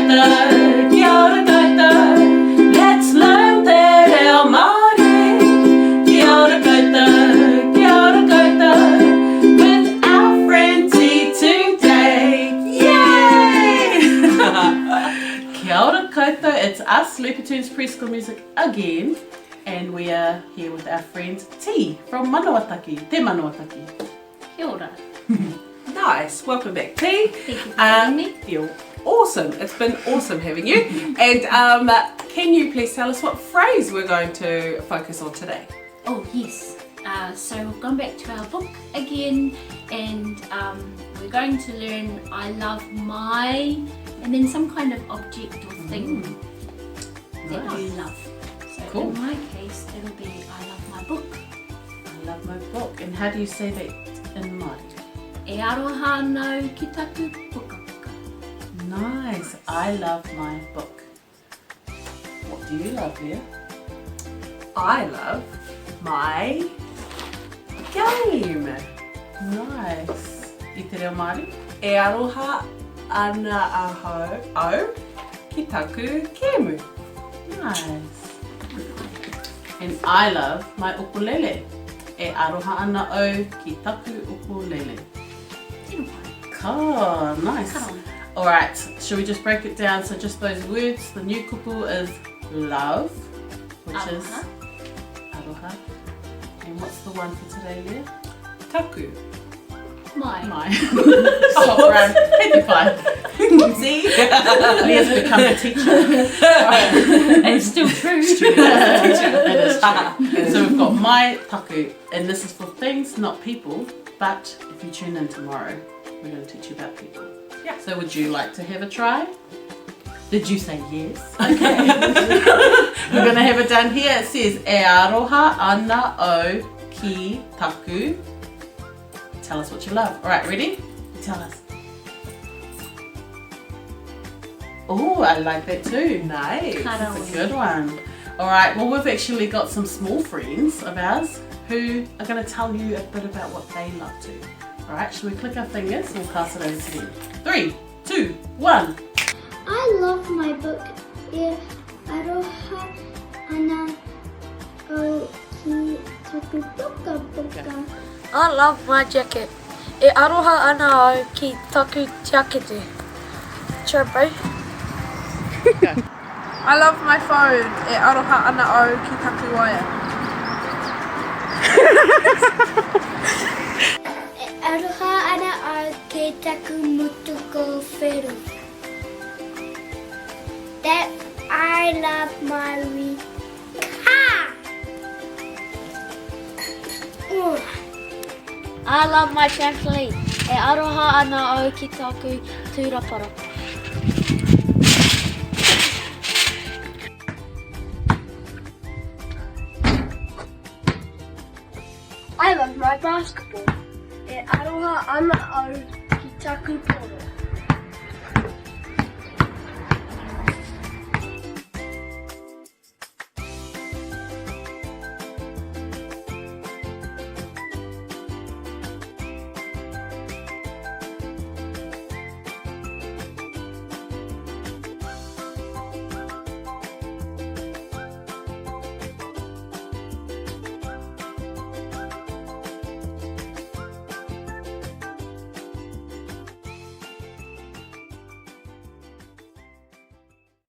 koutou, kia ora koutou. Let's learn te reo Māori. Kia ora koutou, kia ora koutou. With our friend T today. Yay! Kia ora koutou, it's us, Loopy Tunes Preschool Music again. And we are here with our friend T from Manawataki, Te Manawataki. Kia ora. Nice, welcome back T. Thank you for having me. You're awesome, it's been awesome having you. And can you please tell us what phrase we're going to focus on today? Oh yes, so we've gone back to our book again and we're going to learn I love my, and then some kind of object or thing that you love. So Cool. in my case it'll be I love my book. I love my book. And how do you say that in Māori? E aroha nau ki taku puka puka. Nice. I love my book. What do you love, Leah? I love my game. Nice. I te reo Māori? E aroha ana aho ki taku kēmu. Nice. And I love my ukulele. E aroha ana au ki taku ukulele. Cool, nice. Alright, should we just break it down? So just those words, the new kupu is love, which is aroha. And what's the one for today, Leah? Taku. My. Swap around. Take the five. Whoopsie. Leah's become a teacher. It's still true. It is true. So we've got my taku, and this is for things, not people, but if you tune in tomorrow, we're going to teach you about people. Yeah. So would you like to have a try? Did you say yes? Okay. We're going to have it down here. It says, E aroha ana o ki taku. Tell us what you love. All right, ready? Tell us. Oh, I like that too. Nice. That's a good one. All right, well, we've actually got some small friends of ours who are going to tell you a bit about what they love too. All right, shall we click our fingers and we'll pass it over to them? 3, 2, 1. I love my book. E aroha ana o ki taku puka puka. I love my jacket. E aroha ana au ki taku jakete. Sure, bro. I love my phone. E aroha ana au ki taku waia. E aroha ana au ki taku mutuko wheru. That I love my car. I love my trampoline. E aroha ana au ki taku tūrapara. I love my basketball. E aroha ana au ki taku poro.